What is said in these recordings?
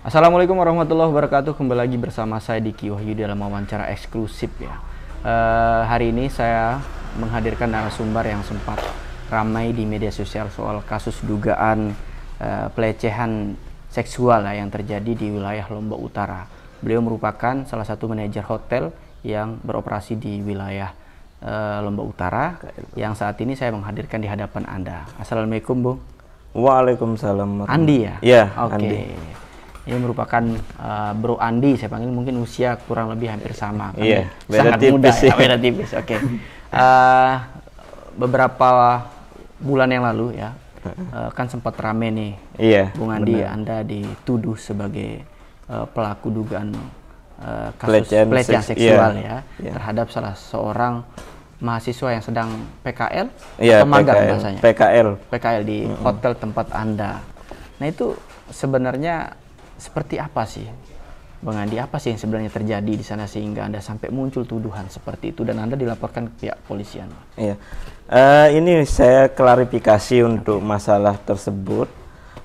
Assalamualaikum warahmatullahi wabarakatuh. Kembali lagi bersama saya Diki Wahyu dalam wawancara eksklusif ya. Hari ini saya menghadirkan narasumber yang sempat ramai di media sosial soal kasus dugaan pelecehan seksual yang terjadi di wilayah Lombok Utara. Beliau merupakan salah satu manajer hotel yang beroperasi di wilayah Lombok Utara yang saat ini saya menghadirkan di hadapan Anda. Assalamualaikum, Bung. Waalaikumsalam. Andi ya? Iya, Oke. Andi. Ini merupakan Bro Andi, saya panggil, mungkin usia kurang lebih hampir sama. Iya, sangat beda muda tipis ya, beda tipis. Oke. Beberapa bulan yang lalu ya, kan sempat rame nih, Iya, Bung Andi, benar. Anda dituduh sebagai pelaku dugaan kasus pelecehan seksual iya, iya. terhadap salah seorang mahasiswa yang sedang PKL Iya, atau magang PKL, bahasanya. PKL di hotel tempat Anda. Nah, itu sebenarnya seperti apa sih, Bang Andi? Apa sih yang sebenarnya terjadi di sana sehingga Anda sampai muncul tuduhan seperti itu dan Anda dilaporkan ke pihak polisian? Iya. Ini saya klarifikasi untuk masalah tersebut.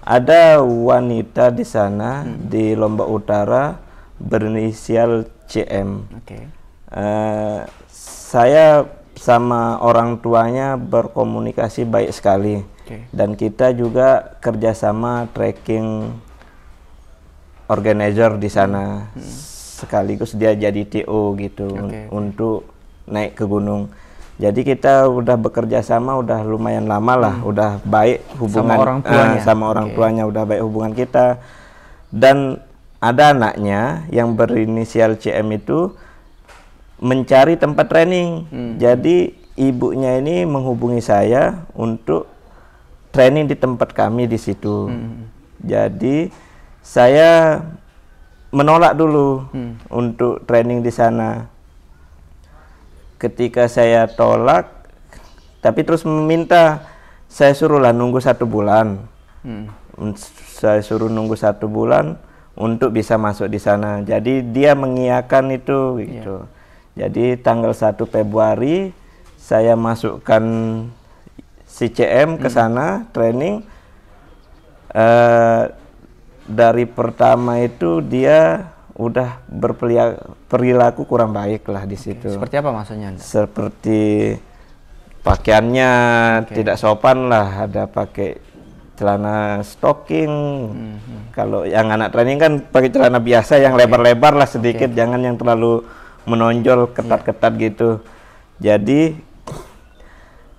Ada wanita di sana di Lombok Utara berinisial CM. Oke. Saya sama orang tuanya berkomunikasi baik sekali. Oke. Dan kita juga kerjasama tracking organizer di sana, sekaligus dia jadi TO gitu. Oke. Untuk naik ke gunung. Jadi kita udah bekerja sama udah lumayan lama lah, udah baik hubungan Sama orang tuanya? sama orang Oke. tuanya udah baik hubungan kita. Dan ada anaknya yang berinisial CM itu mencari tempat training. Jadi ibunya ini menghubungi saya untuk training di tempat kami di situ. Jadi saya menolak dulu untuk training di sana. Ketika saya tolak, tapi terus meminta saya suruhlah nunggu 1 bulan. Saya suruh nunggu 1 bulan untuk bisa masuk di sana. Jadi dia mengiyakan itu gitu. Jadi tanggal 1 Februari saya masukkan si CM ke sana training. Dari pertama itu dia udah berperilaku kurang baik lah di situ. Seperti apa maksudnya Anda? Seperti pakaiannya tidak sopan lah, ada pakai celana stocking. Kalau yang anak training kan pakai celana biasa yang lebar-lebar lah sedikit, jangan yang terlalu menonjol ketat-ketat gitu. Jadi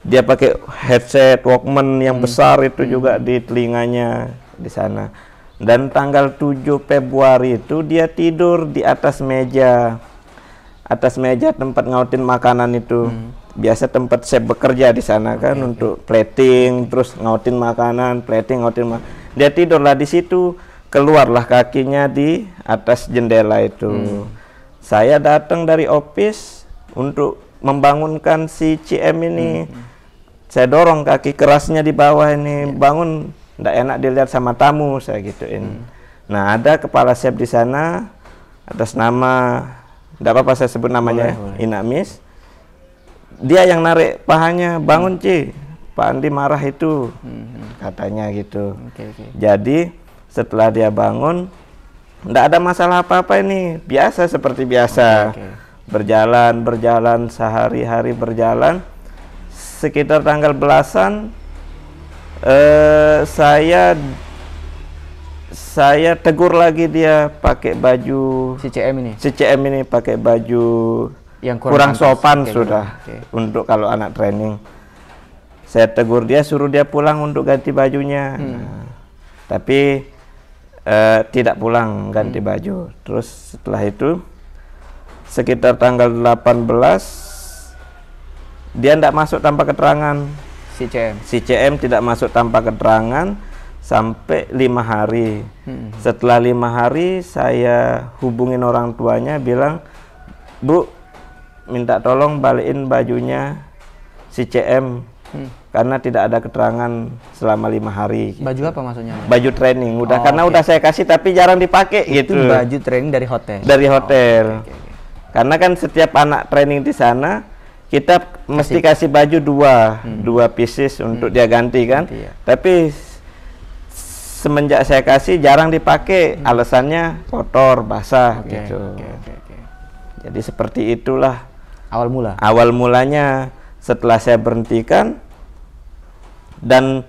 dia pakai headset Walkman yang besar itu juga di telinganya di sana. Dan tanggal 7 Februari itu dia tidur di atas meja. Atas meja tempat ngautin makanan itu. Biasa tempat chef bekerja di sana kan untuk plating, terus ngautin makanan, plating, ngautin makanan. Dia tidurlah di situ, keluarlah kakinya di atas jendela itu. Saya datang dari office untuk membangunkan si CM ini. Saya dorong kaki kerasnya di bawah ini, bangun. Nggak enak dilihat sama tamu, saya gituin. Nah, ada kepala chef di sana atas nama, nggak apa-apa saya sebut namanya, boleh. Inamis. Dia yang narik pahanya, bangun Ci, Pak Andi marah itu, katanya gitu. Jadi setelah dia bangun, nggak ada masalah apa-apa ini, biasa seperti biasa. Berjalan sehari-hari berjalan, sekitar tanggal belasan. Saya tegur lagi dia pakai baju Si CM ini? si CM ini pakai baju Yang kurang pantas. sopan Oke, sudah untuk kalau anak training. Saya tegur dia, suruh dia pulang untuk ganti bajunya. Nah, tapi tidak pulang ganti baju. Terus setelah itu sekitar tanggal 18 dia tidak masuk tanpa keterangan. Si CM tidak masuk tanpa keterangan sampai 5 hari. Setelah 5 hari saya hubungin orang tuanya, bilang, Bu, minta tolong balikin bajunya si CM karena tidak ada keterangan selama 5 hari. Baju apa maksudnya? Baju training udah, karena udah saya kasih tapi jarang dipakai gitu. Baju training dari hotel? Dari hotel. Karena kan setiap anak training di sana kita mesti kasih baju dua pieces untuk dia ganti kan. Tapi semenjak saya kasih jarang dipakai, alasannya kotor, basah gitu. Jadi seperti itulah awal mulanya. Setelah saya berhentikan, dan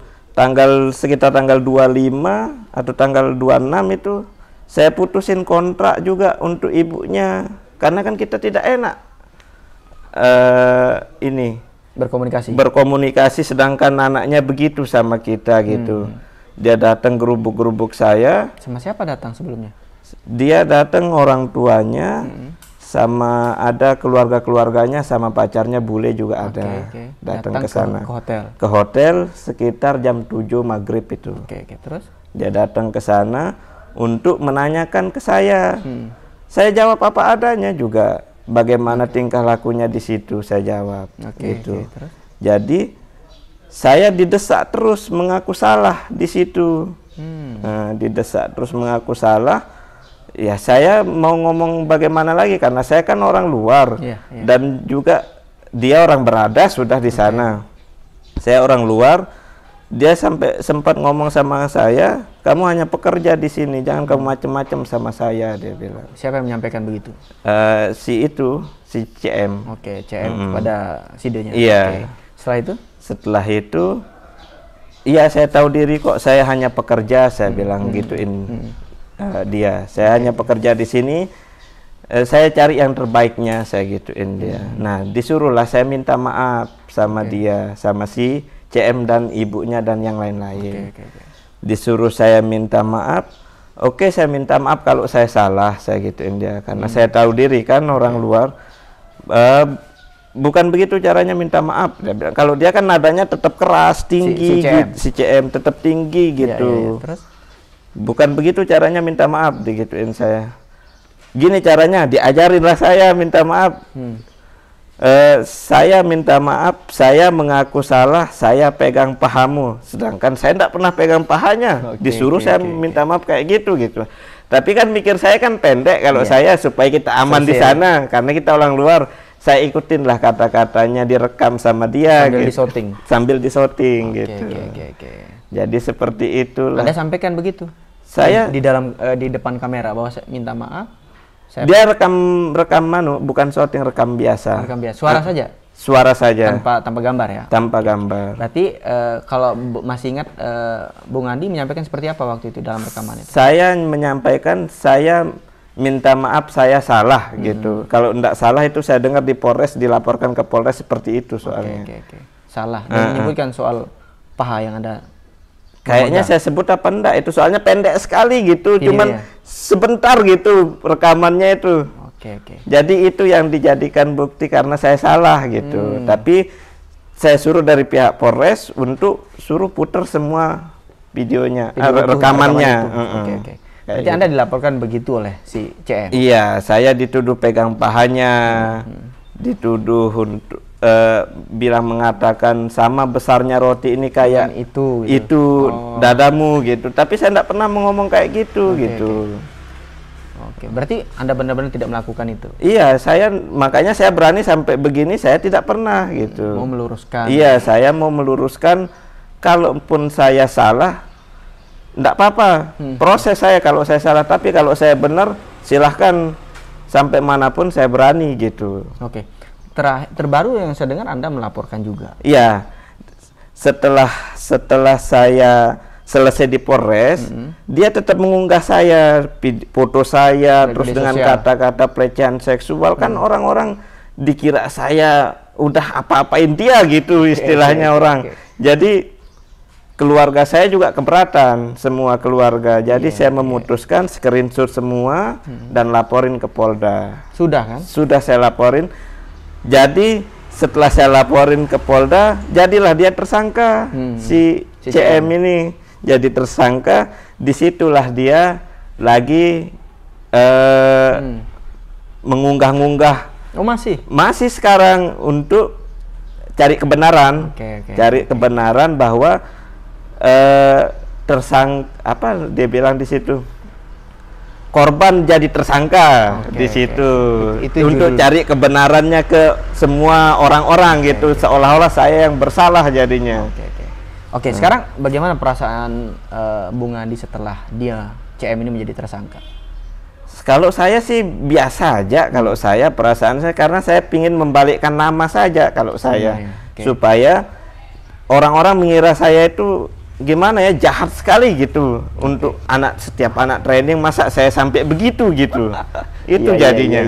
sekitar tanggal 25 atau tanggal 26 itu saya putusin kontrak juga untuk ibunya, karena kan kita tidak enak berkomunikasi sedangkan anaknya begitu sama kita gitu. Dia datang gerubuk-gerubuk saya. Sama siapa datang sebelumnya? Dia datang orang tuanya, sama ada keluarga-keluarganya, sama pacarnya bule juga ada. Datang ke sana. Ke hotel sekitar jam 7 maghrib itu. Terus? Dia datang ke sana untuk menanyakan ke saya. Saya jawab apa adanya juga. Bagaimana tingkah lakunya di situ saya jawab. Terus? Jadi saya didesak terus mengaku salah di situ. Didesak terus mengaku salah. Ya saya mau ngomong bagaimana lagi, karena saya kan orang luar. Dan juga dia orang berada sudah di sana. Saya orang luar. Dia sampai sempat ngomong sama saya, kamu hanya pekerja di sini, jangan kamu macam-macam sama saya, dia bilang. Siapa yang menyampaikan begitu? Si CM. CM kepada si D-nya. Iya. Setelah itu, iya saya tahu diri kok, saya hanya pekerja, saya bilang gituin dia. Saya hanya pekerja di sini, saya cari yang terbaiknya, saya gituin dia. Nah, disuruhlah saya minta maaf sama dia, sama si CM dan ibunya dan yang lain-lain. Disuruh saya minta maaf. Saya minta maaf kalau saya salah, saya gituin dia, karena saya tahu diri kan orang luar. Bukan begitu caranya minta maaf. Dia bilang, kalau dia kan nadanya tetap keras, tinggi, si CM tetap tinggi gitu. Terus? Bukan begitu caranya minta maaf, digituin saya. Gini caranya, diajarinlah saya minta maaf. Saya minta maaf, saya mengaku salah, saya pegang pahamu. Sedangkan saya tidak pernah pegang pahanya. Disuruh saya minta maaf kayak gitu. Tapi kan mikir saya kan pendek kalau saya, supaya kita aman di sana, karena kita orang luar. Saya ikutin lah kata-katanya, direkam sama dia sambil disorting gitu. Jadi seperti itulah. Anda sampaikan begitu? Saya di depan kamera bahwa saya minta maaf. Dia rekam bukan shooting, rekam biasa. Suara saja? Suara saja. Tanpa gambar ya? Tanpa gambar. Berarti kalau masih ingat, Bung Andi menyampaikan seperti apa waktu itu dalam rekaman itu? Saya menyampaikan, saya minta maaf, saya salah gitu. Kalau enggak salah itu saya dengar di Polres, dilaporkan ke Polres seperti itu soalnya. Salah. Dan menyebutkan soal paha yang ada. Kayaknya saya sebut apa enggak itu, soalnya pendek sekali gitu. Cuman sebentar gitu rekamannya itu. Jadi itu yang dijadikan bukti karena saya salah gitu. Tapi saya suruh dari pihak Polres untuk suruh putar semua videonya, rekamannya. Berarti Anda dilaporkan begitu oleh si CM? Iya, saya dituduh pegang pahanya, dituduh untuk mengatakan sama besarnya roti ini kayak itu dadamu gitu. Tapi saya tidak pernah ngomong kayak gitu. Berarti Anda benar-benar tidak melakukan itu? Iya, makanya saya berani sampai begini, saya tidak pernah gitu. Mau meluruskan? Iya, saya mau meluruskan. Kalaupun saya salah, tidak apa-apa. Proses saya kalau saya salah, tapi kalau saya benar, silahkan sampai manapun saya berani gitu. Terbaru yang saya dengar Anda melaporkan juga. Iya, setelah saya selesai di Polres, dia tetap mengunggah saya, foto saya, terus dengan kata-kata pelecehan seksual. Kan orang-orang dikira saya udah apa-apain dia gitu istilahnya orang. Jadi keluarga saya juga keberatan, semua keluarga. Jadi saya memutuskan screenshot semua dan laporin ke Polda. Sudah kan? Sudah saya laporin. Jadi setelah saya laporin ke Polda, jadilah dia tersangka. Si CM ini jadi tersangka. Disitulah dia lagi mengunggah-unggah. Masih sekarang untuk cari kebenaran. Cari kebenaran bahwa apa dia bilang di situ, korban jadi tersangka di situ. Itu untuk cari kebenarannya ke semua orang-orang gitu, seolah-olah saya yang bersalah jadinya. Oke, sekarang bagaimana perasaan Bung Andi setelah dia CM ini menjadi tersangka? Kalau saya sih biasa aja, kalau saya perasaan saya karena saya ingin membalikkan nama saja kalau saya, supaya orang-orang mengira saya itu gimana ya, jahat sekali gitu untuk setiap anak training, masa saya sampai begitu gitu. Itu jadinya.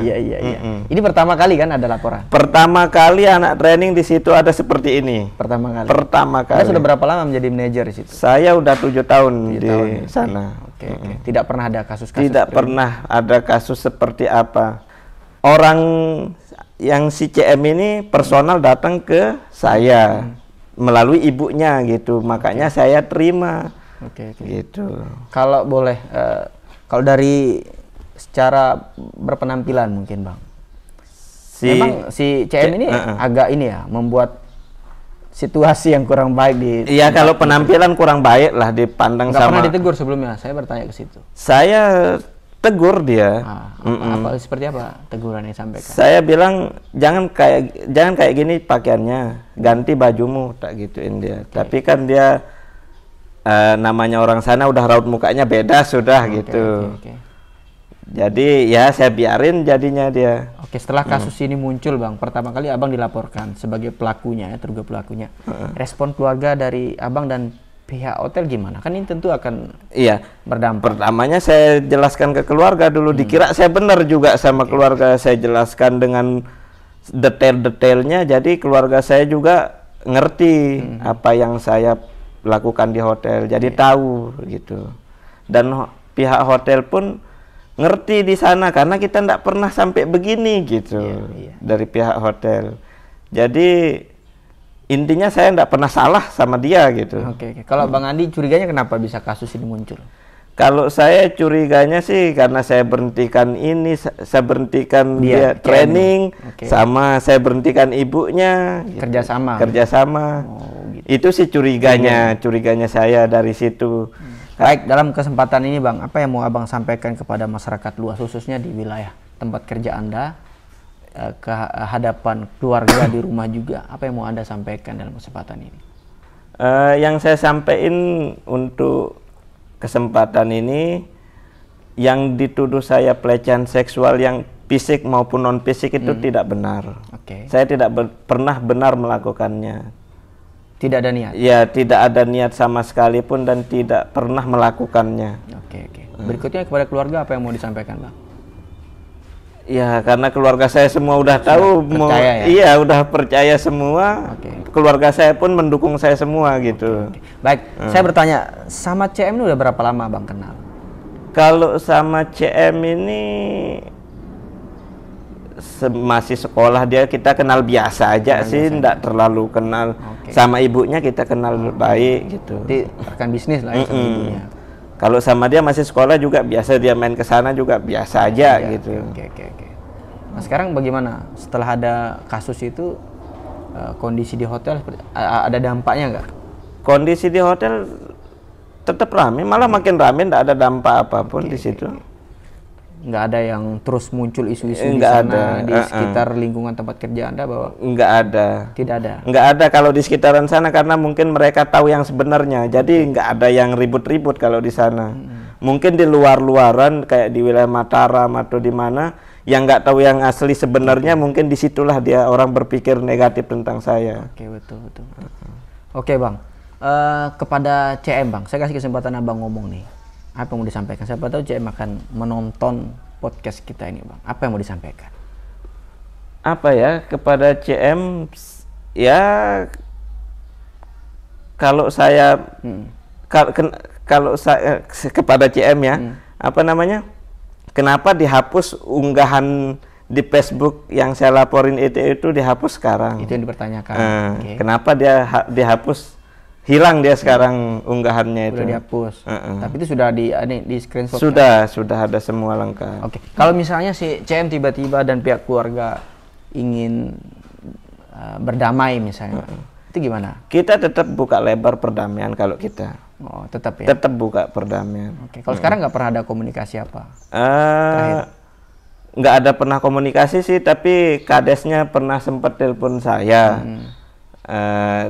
Ini pertama kali kan ada laporan? Pertama kali anak training di situ ada seperti ini. Pertama kali. Pertama kali. Anda sudah berapa lama menjadi manajer di situ? Saya udah 7 tahun di sana. Oke. Tidak pernah ada kasus-kasus? Tidak pernah ada kasus seperti apa. Orang yang si CM ini personal datang ke saya melalui ibunya gitu, makanya saya terima. Gitu. Kalau boleh, kalau dari secara berpenampilan mungkin Bang, memang si CM ini agak ini ya, membuat situasi yang kurang baik di. Iya, kalau penampilan kurang baik lah dipandang. Nggak pernah ditegur sebelumnya, saya bertanya ke situ. Saya tegur dia. Seperti apa teguran yang disampaikan? Saya bilang jangan kayak gini pakaiannya, ganti bajumu, tak gituin dia. Tapi kan dia namanya orang sana udah raut mukanya beda sudah gitu. Jadi ya saya biarin jadinya dia. Oke, setelah kasus ini muncul Bang, pertama kali Abang dilaporkan sebagai pelakunya ya, terduga pelakunya. Respon keluarga dari Abang dan pihak hotel gimana? Kan ini tentu akan berdampak. Pertamanya saya jelaskan ke keluarga dulu, dikira saya benar juga sama keluarga, saya jelaskan dengan detail-detailnya, jadi keluarga saya juga ngerti apa yang saya lakukan di hotel, jadi tahu gitu. Dan pihak hotel pun ngerti di sana karena kita tidak pernah sampai begini gitu dari pihak hotel. Jadi intinya saya tidak pernah salah sama dia gitu. Kalau Bang Andi curiganya kenapa bisa kasus ini muncul? Kalau saya curiganya sih karena saya berhentikan saya berhentikan dia training, sama saya berhentikan ibunya. Kerjasama. Gitu. Itu sih curiganya saya dari situ. Baik, dalam kesempatan ini Bang, apa yang mau Abang sampaikan kepada masyarakat luas, khususnya di wilayah tempat kerja Anda, ke hadapan keluarga di rumah juga, apa yang mau Anda sampaikan dalam kesempatan ini? Yang saya sampaikan untuk kesempatan ini, yang dituduh saya pelecehan seksual yang fisik maupun non fisik itu tidak benar. Saya tidak pernah benar melakukannya. Tidak ada niat? Ya, tidak ada niat sama sekali pun dan tidak pernah melakukannya. Berikutnya kepada keluarga apa yang mau disampaikan Bang? Ya, karena keluarga saya semua udah tahu, udah percaya semua. Keluarga saya pun mendukung saya semua gitu. Baik, saya bertanya, sama CM ini udah berapa lama Bang kenal? Kalau sama CM ini masih sekolah, kita kenal biasa aja sih, enggak terlalu kenal. Sama ibunya kita kenal baik gitu. Jadi rekan bisnis lah ya sama ibunya. Kalau sama dia masih sekolah juga biasa, dia main ke sana juga biasa aja gitu. Nah, sekarang bagaimana setelah ada kasus itu, kondisi di hotel ada dampaknya nggak? Kondisi di hotel tetap ramai, malah makin ramai, nggak ada dampak apapun di situ. Nggak ada yang terus muncul isu-isu di sana, di sekitar lingkungan tempat kerja Anda bahwa? Nggak ada. Tidak ada? Nggak ada kalau di sekitaran sana, karena mungkin mereka tahu yang sebenarnya, jadi nggak ada yang ribut-ribut kalau di sana. Mungkin di luar-luaran kayak di wilayah Mataram atau di mana yang nggak tahu yang asli sebenarnya, mungkin disitulah dia orang berpikir negatif tentang saya. Betul. Oke Bang, kepada CM Bang, saya kasih kesempatan Abang ngomong nih. Apa yang mau disampaikan? Siapa tahu CM akan menonton podcast kita ini Bang. Apa yang mau disampaikan? Apa ya kepada CM? Ya kalau saya kalau saya kepada CM ya, apa namanya? Kenapa dihapus unggahan di Facebook yang saya laporin itu dihapus sekarang? Itu yang dipertanyakan. Kenapa dia dihapus? Hilang dia sekarang unggahannya itu. Sudah dihapus. Tapi itu sudah di screenshot. Sudah ada semua lengkap. Kalau misalnya si CM tiba-tiba dan pihak keluarga ingin berdamai misalnya, itu gimana? Kita tetap buka lebar perdamaian kalau kita. Tetap ya. Tetap buka perdamaian. Kalau sekarang nggak pernah ada komunikasi apa? Nggak ada pernah komunikasi sih, tapi kadesnya pernah sempat telepon saya.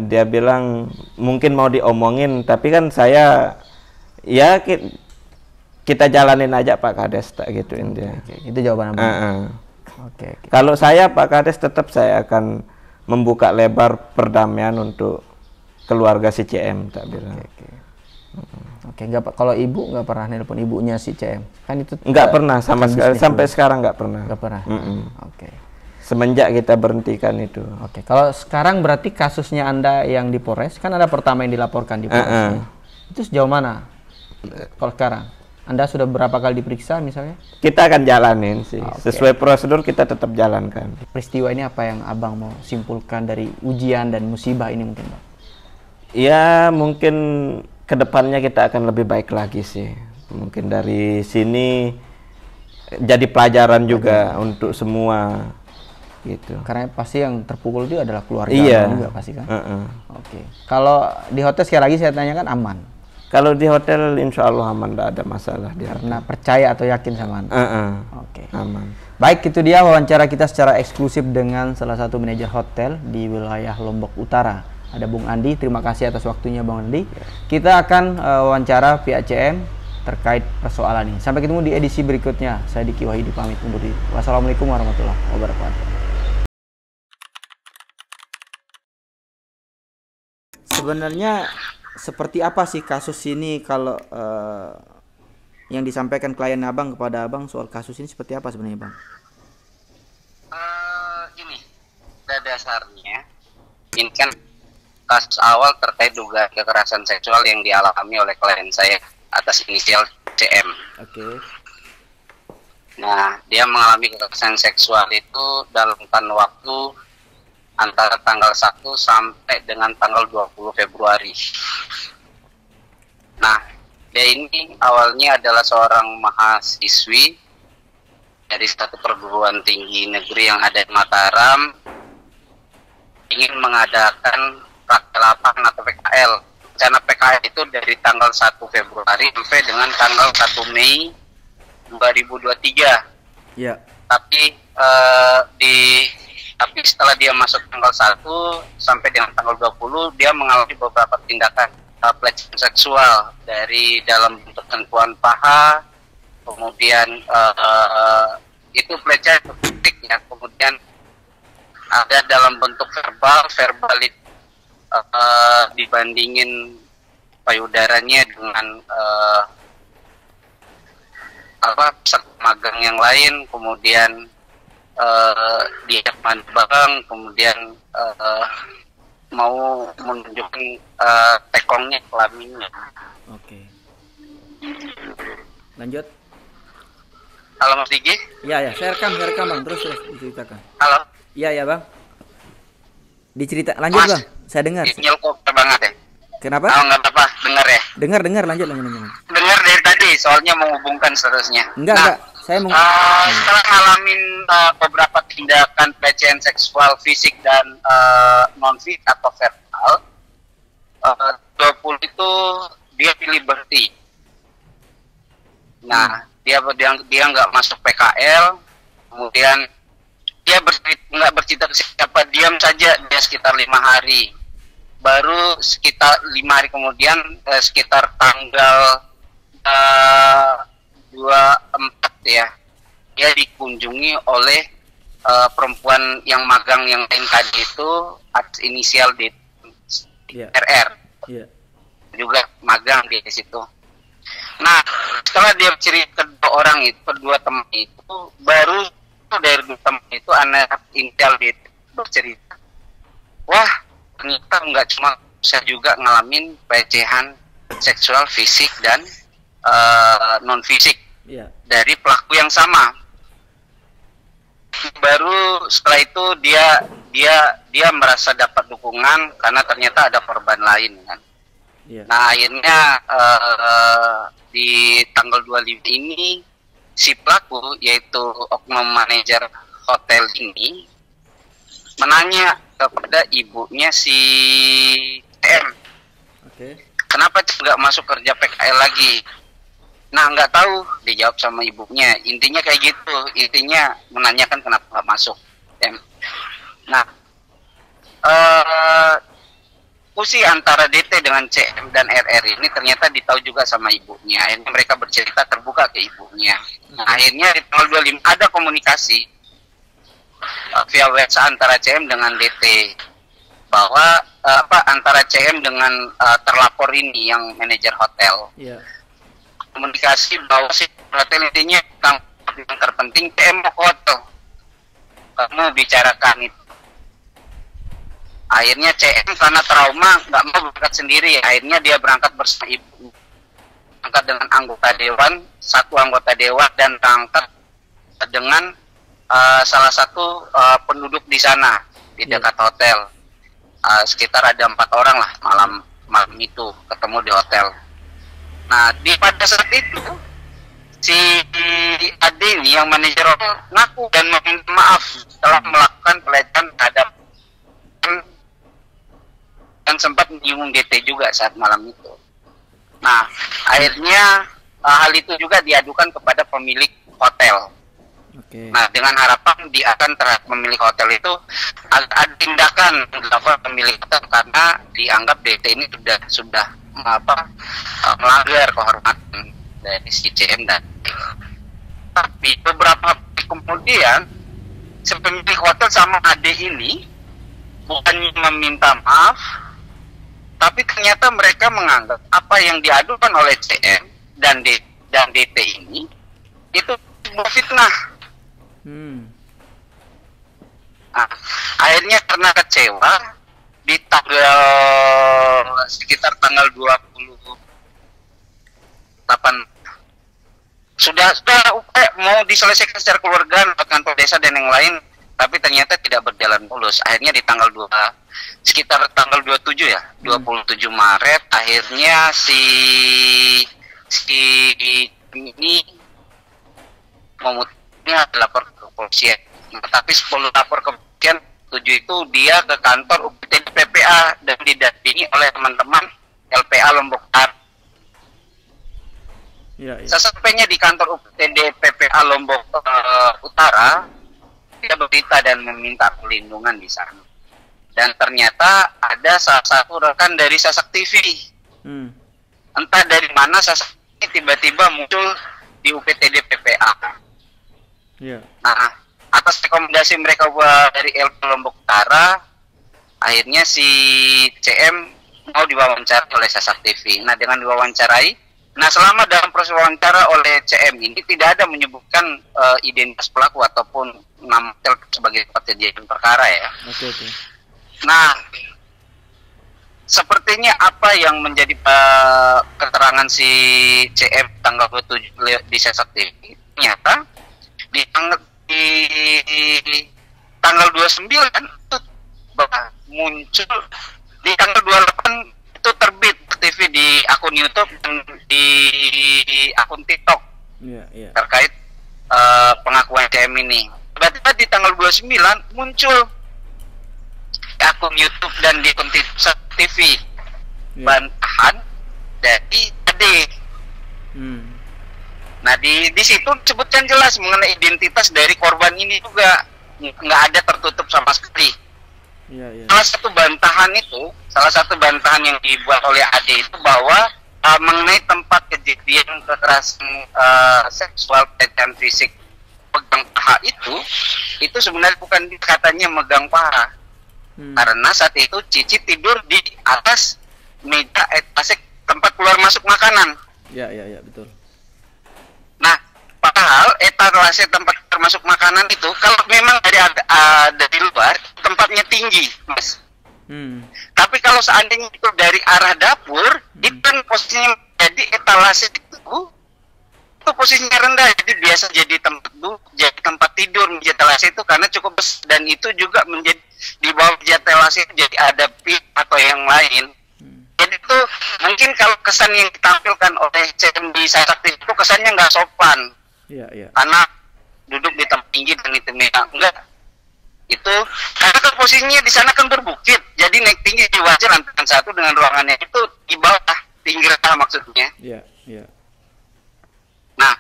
Dia bilang mungkin mau diomongin, tapi kan saya ya kita jalanin aja Pak Kades, tak gituin dia. Itu jawaban Abang. Oke. Kalau saya Pak Kades tetap saya akan membuka lebar perdamaian untuk keluarga si CM, tak bilang. Oke, nggak Pak. Kalau ibu nggak pernah nelpon ibunya si CM, kan itu nggak pernah sama sekali sampai sekarang nggak pernah. Nggak pernah. Oke. Semenjak kita berhentikan itu. Oke. Kalau sekarang berarti kasusnya Anda yang di Polres, kan ada pertama yang dilaporkan di Polres. Itu sejauh mana? Kalau sekarang, Anda sudah berapa kali diperiksa misalnya? Kita akan jalanin sih. Sesuai prosedur kita tetap jalankan. Peristiwa ini apa yang Abang mau simpulkan dari ujian dan musibah ini mungkin, Bang? Ya, mungkin kedepannya kita akan lebih baik lagi sih. Mungkin dari sini jadi pelajaran juga untuk semua. Gitu. Karena pasti yang terpukul itu adalah keluarga juga pasti kan. Oke. Kalau di hotel sekali lagi saya tanyakan aman. Kalau di hotel insya Allah aman, tidak ada masalah di karena percaya atau yakin sama Anda. Oke. Aman. Baik, itu dia wawancara kita secara eksklusif dengan salah satu manajer hotel di wilayah Lombok Utara. Ada Bung Andi. Terima kasih atas waktunya Bung Andi. Kita akan wawancara pihak CM terkait persoalan ini. Sampai ketemu di edisi berikutnya. Saya Diki Wahyudi pamit undur diri. Wassalamualaikum warahmatullahi wabarakatuh. Sebenarnya seperti apa sih kasus ini kalau yang disampaikan klien Abang kepada Abang soal kasus ini seperti apa sebenarnya Bang? Gini, pada dasarnya ini kan kasus awal terkait dugaan kekerasan seksual yang dialami oleh klien saya atas inisial CM. Oke. Nah, dia mengalami kekerasan seksual itu dalam waktu antara tanggal 1 sampai dengan tanggal 20 Februari. Nah, dia ini awalnya adalah seorang mahasiswi dari satu perguruan tinggi negeri yang ada di Mataram, ingin mengadakan praktek lapangan atau PKL. Rencana PKL itu dari tanggal 1 Februari sampai dengan tanggal 1 Mei 2023. Iya. Tapi setelah dia masuk tanggal 1 sampai dengan tanggal 20, dia mengalami beberapa tindakan pelecehan seksual dari dalam bentuk sentuhan paha, kemudian itu pelecehan fisik ya, kemudian ada dalam bentuk verbal itu dibandingin payudaranya dengan peserta magang yang lain, kemudian diajak mandi bareng, kemudian mau menunjukkan tekongnya, kelaminnya. Oke. Lanjut. Halo Mas Digi? Ya, saya rekam Bang, terus diceritakan. Halo? Iya Bang. Dicerita, lanjut Mas, Bang, saya dengar. Sinyal kok banget ya? Kenapa? Oh, nggak apa-apa, dengar ya? Dengar, lanjut. Dengar dari tadi, soalnya menghubungkan seterusnya. Enggak. Saya mau setelah ngalamin beberapa tindakan pelecehan seksual fisik dan non-fisik atau verbal, 20 itu dia pilih berhenti. Nah, dia nggak masuk PKL, kemudian dia nggak bercerita ke siapa, diam saja dia sekitar 5 hari. Baru sekitar 5 hari kemudian, sekitar tanggal 24 ya, dia dikunjungi oleh perempuan yang magang yang lain tadi itu atas inisial RR, juga magang di situ. Nah, setelah dia cerita kedua teman itu, baru dari teman itu anak inisial D bercerita, wah ternyata nggak cuma saya juga ngalamin pelecehan seksual fisik dan non fisik dari pelaku yang sama. Baru setelah itu dia merasa dapat dukungan karena ternyata ada korban lain kan. Nah, akhirnya di tanggal 25 ini si pelaku, yaitu oknum manajer hotel ini, menanya kepada ibunya si TM, kenapa nggak masuk kerja PKL lagi? Nah, nggak tahu, dijawab sama ibunya. Intinya kayak gitu, intinya menanyakan kenapa nggak masuk. Nah, diskusi antara DT dengan CM dan RR ini ternyata ditahu juga sama ibunya. Akhirnya mereka bercerita terbuka ke ibunya. Nah, akhirnya di tanggal 25 ada komunikasi via WhatsApp antara CM dengan DT bahwa antara CM dengan terlapor ini yang manajer hotel. Yeah. Komunikasi bahwa si hotel intinya yang terpenting CM mau ke hotel. Kamu bicarakan itu. Akhirnya CM karena trauma nggak mau berangkat sendiri, akhirnya dia berangkat bersama ibu, berangkat dengan anggota dewan, satu anggota dewan, dan berangkat dengan salah satu penduduk di sana di dekat hotel. Sekitar ada 4 orang lah malam itu ketemu di hotel. Nah pada saat itu si Ade ini yang manajer hotel ngaku dan meminta maaf telah melakukan pelecehan terhadap dan sempat menyinggung DT juga saat malam itu. Nah, akhirnya hal itu juga diadukan kepada pemilik hotel. Okay. Nah, dengan harapan terhadap pemilik hotel itu ada tindakan dilakukan pemilik hotel karena dianggap DT ini sudah melanggar kehormatan dari si CM dan tapi beberapa hari kemudian si pemilik hotel sama Ade ini bukannya meminta maaf, tapi ternyata mereka menganggap apa yang diadukan oleh CM dan DT ini itu sebuah fitnah. Nah, akhirnya karena kecewa di sekitar tanggal 28 sudah mau diselesaikan secara keluarga lewat kantor desa dan yang lain, tapi ternyata tidak berjalan mulus. Akhirnya di sekitar tanggal 27 ya, 27 Maret akhirnya si ini memutuskan lapor ke kepolisian. Nah, tapi 10 lapor ke kepolisian, 7 itu dia ke kantor UPTD PPA dan didampingi oleh teman-teman LPA Lombok Utara. Sesampainya di kantor UPTD PPA Lombok Utara, dia berita dan meminta perlindungan di sana. Dan ternyata ada salah satu rekan dari Sasak TV. Entah dari mana Sasak ini tiba-tiba muncul di UPTD PPA. Nah, atas rekomendasi mereka dari LP Lombok Utara, akhirnya si CM mau diwawancarai oleh Sasak TV. Nah, dengan diwawancarai, selama dalam proses wawancara oleh CM ini tidak ada menyebutkan identitas pelaku ataupun nama hotel sebagai tempat kejadian perkara ya. Okay. Nah, sepertinya apa yang menjadi keterangan si CM tanggal 27 di Sasak TV, ternyata di tanggal 29 itu muncul, di tanggal 28 itu terbit TV di akun YouTube dan di akun TikTok terkait pengakuan CM ini. Tiba-tiba di tanggal 29 muncul di akun YouTube dan di akun TV bantahan dari Ade. Nah di situ disebutkan jelas mengenai identitas dari korban ini juga nggak ada tertutup sama sekali. Salah satu bantahan yang dibuat oleh Ade itu bahwa mengenai tempat kejadian kekerasan seksual pelecehan fisik pegang paha itu sebenarnya bukan katanya megang paha. Karena saat itu Cici tidur di atas meja etase tempat keluar masuk makanan. Iya, betul. Nah, padahal etalase tempat termasuk makanan itu kalau memang dari luar tempatnya tinggi, Mas. Tapi kalau seandainya itu dari arah dapur, itu kan posisinya jadi etalase itu posisinya rendah, jadi biasa jadi tempat duduk, jadi tempat tidur meja etalase itu karena cukup besar, dan itu juga menjadi di bawah meja etalase itu jadi ada pit atau yang lain. Jadi itu mungkin kalau kesan yang ditampilkan oleh CM di Sasak TV itu kesannya nggak sopan. Karena duduk di tempat tinggi dan itu enggak. Itu karena kan posisinya di sana kan berbukit, jadi naik tinggi wajar antara satu dengan ruangannya itu di bawah tinggi rendah maksudnya. Nah,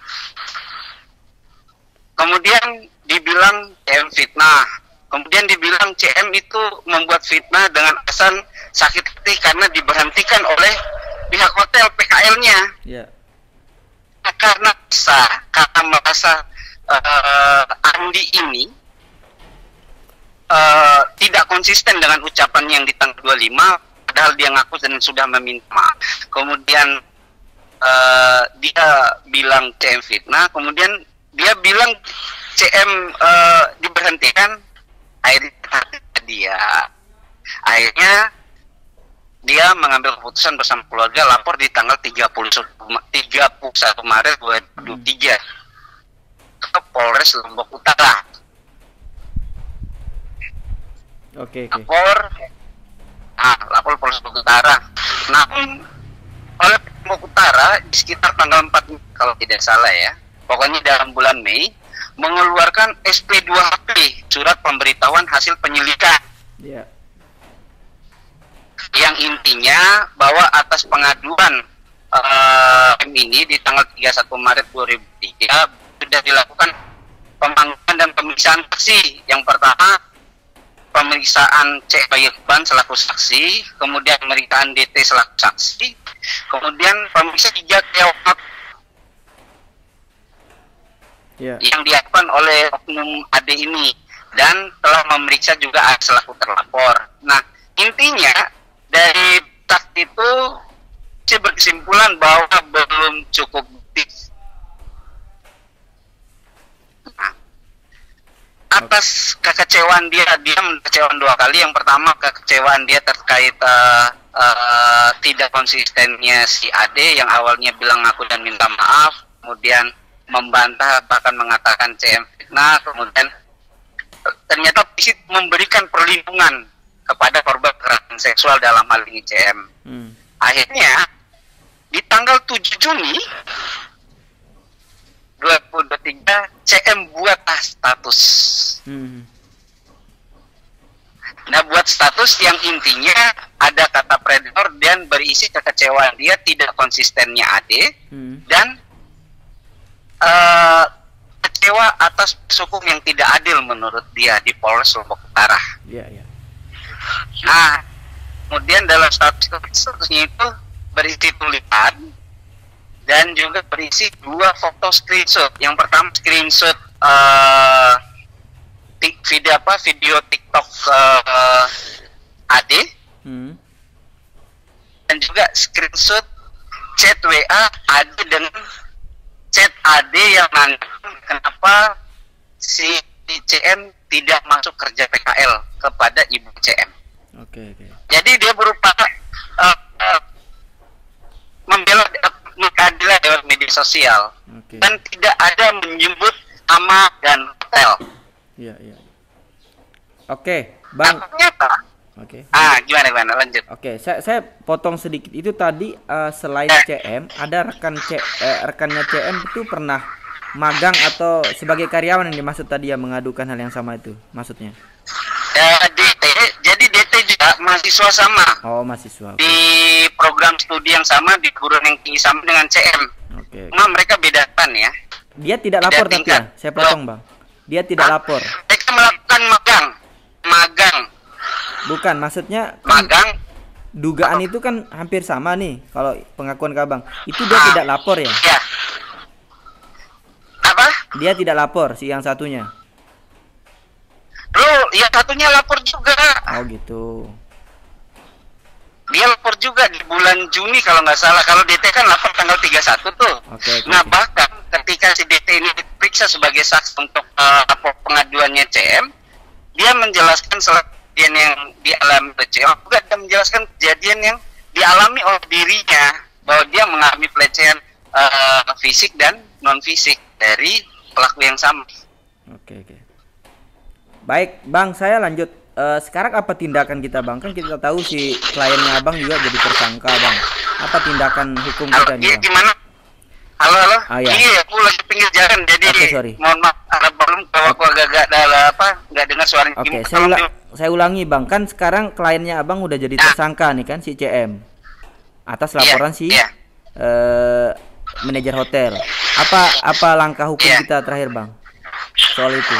kemudian dibilang CM fitnah, kemudian dibilang CM itu membuat fitnah dengan alasan sakit hati karena diberhentikan oleh pihak hotel PKL-nya. Yeah. Karena merasa Andi ini tidak konsisten dengan ucapan yang di tanggal 25, padahal dia ngaku dan sudah meminta maaf. Kemudian dia bilang CM fitnah, kemudian dia bilang CM diberhentikan. Akhirnya dia mengambil keputusan bersama keluarga lapor di tanggal 31 Maret 2023 ke Polres Lombok Utara. Lapor Polres Lombok Utara. Namun oleh Lombok Utara di sekitar tanggal 4 kalau tidak salah ya, pokoknya dalam bulan Mei, mengeluarkan SP2HP, surat pemberitahuan hasil penyelidikan. Yeah. Yang intinya bahwa atas pengaduan ini di tanggal 31 Maret 2003 sudah dilakukan pemanggilan dan pemeriksaan saksi. Yang pertama, pemeriksaan C. Bayekban selaku saksi, kemudian pemeriksaan DT selaku saksi, kemudian pemeriksaan 3 karyawan yang dilakukan oleh oknum AD ini, dan telah memeriksa juga A selaku terlapor. Nah, intinya dari tas itu saya berkesimpulan bahwa belum cukup bukti. Nah, atas kekecewaan dia mengecewakan 2 kali. Yang pertama, kekecewaan dia terkait tidak konsistennya si AD yang awalnya bilang aku dan minta maaf, kemudian membantah bahkan mengatakan CM fitnah, kemudian ternyata polisi memberikan perlindungan kepada korban kekerasan seksual dalam hal ini CM. Akhirnya di tanggal 7 Juni 2023 CM buat status. Nah, buat status yang intinya ada kata predator dan berisi kekecewaan dia tidak konsistennya AD dan kecewa atas hukum yang tidak adil menurut dia di Polres Lombok Utara. Nah, kemudian dalam statusnya itu berisi tulisan dan juga berisi 2 foto screenshot. Yang pertama screenshot video TikTok AD dan juga screenshot chat WA AD dengan chat AD yang nanya kenapa si CM tidak masuk kerja PKL kepada ibu CM. Jadi dia berupaya membela keadilan lewat media sosial dan tidak ada menyebut nama dan hotel. Bang. Gimana lanjut. Saya potong sedikit. Itu tadi selain CM, ada rekannya CM itu pernah magang atau sebagai karyawan yang dimaksud tadi yang mengadukan hal yang sama itu maksudnya? Jadi DT juga mahasiswa sama. Oh, mahasiswa. Di program studi yang sama, di perguruan yang tinggi sama dengan CM. Cuma mereka bedakan ya. Dia tidak lapor tapi ya? Saya potong Bang. Dia tidak lapor. Mereka melakukan magang. Bukan, maksudnya magang. Dugaan itu kan hampir sama nih kalau pengakuan Kabang. Itu dia tidak lapor ya? Iya. Apa? Dia tidak lapor si yang satunya. Yang satunya lapor juga. Oh gitu. Dia lapor juga di bulan Juni kalau nggak salah. Kalau DT kan lapor tanggal 31 tuh. Nah, bahkan ketika si DT ini diperiksa sebagai saksi untuk pengaduannya CM, dia menjelaskan kejadian yang dialami oleh CM, juga dia menjelaskan kejadian yang dialami oleh dirinya, bahwa dia mengalami pelecehan fisik dan non fisik dari pelaku yang sama. Baik Bang, saya lanjut. Sekarang apa tindakan kita Bang? Kan kita tahu si kliennya Abang juga jadi tersangka Bang. Apa tindakan hukum kita nih Bang? Gimana? Halo? Iya. Iya, aku lagi pinggir jalan, jadi sorry. Mohon maaf, belum kalau aku agak nggak dengar suaranya. Saya ulangi Bang, kan sekarang kliennya Abang udah jadi tersangka nih kan si CM atas laporan manajer hotel. Apa langkah hukum kita terakhir Bang soal itu?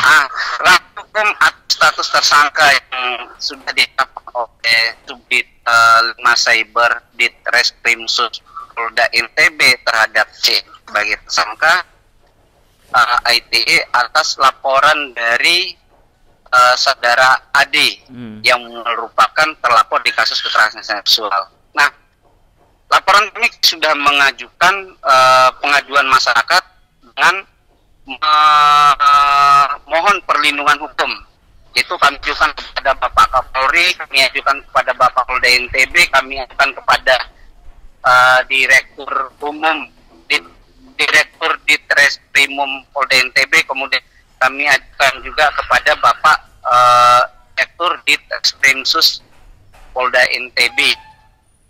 Langkah hukum atas status tersangka yang sudah ditetapkan oleh Subdit 5 Cyber Ditreskrimsus Polda NTB terhadap C sebagai tersangka ITE atas laporan dari saudara AD yang merupakan terlapor di kasus kekerasan seksual. Nah, laporan kami sudah mengajukan pengaduan masyarakat dengan mohon perlindungan hukum. Itu kami ajukan kepada Bapak Kapolri, kami ajukan kepada Bapak Polda NTB, kami ajukan kepada Direktur Ditreskrimum Polda NTB, kemudian kami ajukan juga kepada Bapak Direktur Ditreskrimsus Polda NTB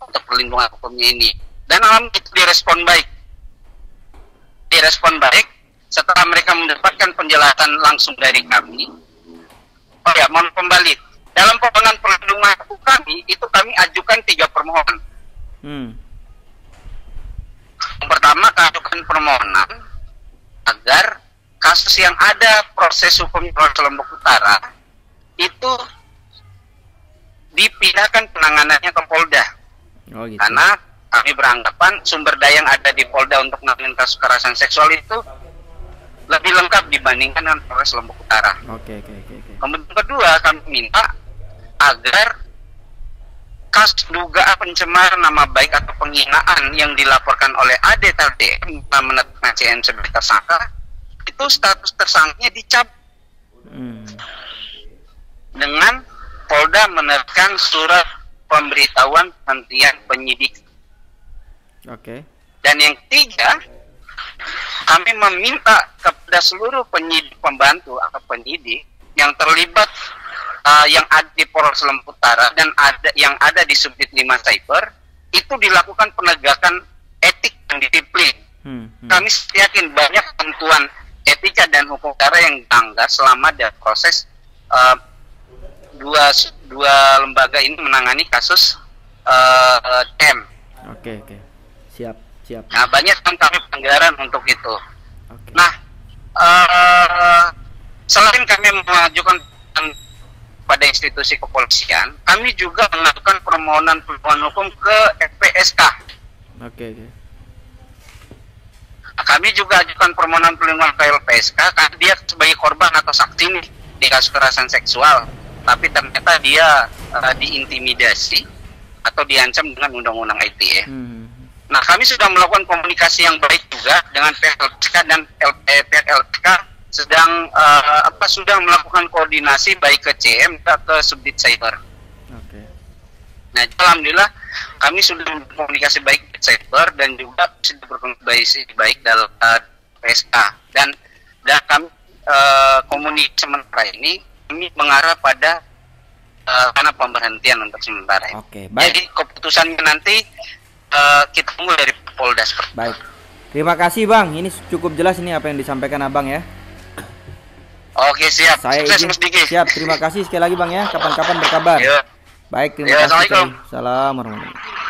untuk perlindungan hukumnya ini. Dan alhamdulillah itu direspon baik. Setelah mereka mendapatkan penjelasan langsung dari kami. Oh ya, mohon kembali. Dalam permohonan perlindungan hukum kami, itu kami ajukan 3 permohonan. Yang pertama, kami ajukan permohonan agar kasus yang ada proses hukum di Polres Lombok Utara itu dipindahkan penanganannya ke Polda. Oh, gitu. Karena kami beranggapan sumber daya yang ada di Polda untuk menangani kasus kekerasan seksual itu lebih lengkap dibandingkan dengan Polres Lombok Utara. Oke. Kemudian kedua, kami minta agar kasus dugaan pencemaran nama baik atau penghinaan yang dilaporkan oleh AD tadi menetapkan CN sebagai tersangka, itu status tersangkanya dicabut dengan Polda menerbitkan surat pemberitahuan penghentian penyidik. Oke. Dan yang ketiga, kami meminta kepada seluruh penyidik pembantu atau penyidik yang terlibat yang ada di Polres Lombok Utara dan yang ada di Subdit 5 Cyber itu dilakukan penegakan etik dan disiplin. Kami yakin banyak ketentuan etika dan hukum negara yang dilanggar selama dalam proses dua lembaga ini menangani kasus CM. Oke. Siap. Nah, banyak kami pelanggaran untuk itu. Okay. Nah, selain kami mengajukan pada institusi kepolisian, kami juga mengajukan permohonan hukum ke LPSK. Oke. Kami juga ajukan permohonan perlindungan ke LPSK karena dia sebagai korban atau saksi nih di kasus kekerasan seksual, tapi ternyata dia diintimidasi atau diancam dengan undang-undang ITE. Nah, kami sudah melakukan komunikasi yang baik juga dengan pihak LPSK dan pihak LPSK sedang sudah melakukan koordinasi baik ke CM dan ke Subdit Cyber. Oke. Nah, alhamdulillah kami sudah komunikasi baik di Cyber dan juga sudah berkomunikasi baik dalam PSK dan kami komunikasi sementara ini kami mengarah pada karena pemberhentian untuk sementara ini. Oke, baik. Jadi keputusannya nanti kita tunggu dari Polda. Baik. Terima kasih Bang. Ini cukup jelas ini apa yang disampaikan Abang ya. Oke, siap. Saya izin. Siap. Terima kasih sekali lagi Bang ya. Kapan-kapan berkabar. Yo. Baik, terima kasih. Assalamualaikum. Salam warahmatullahi wabarakatuh.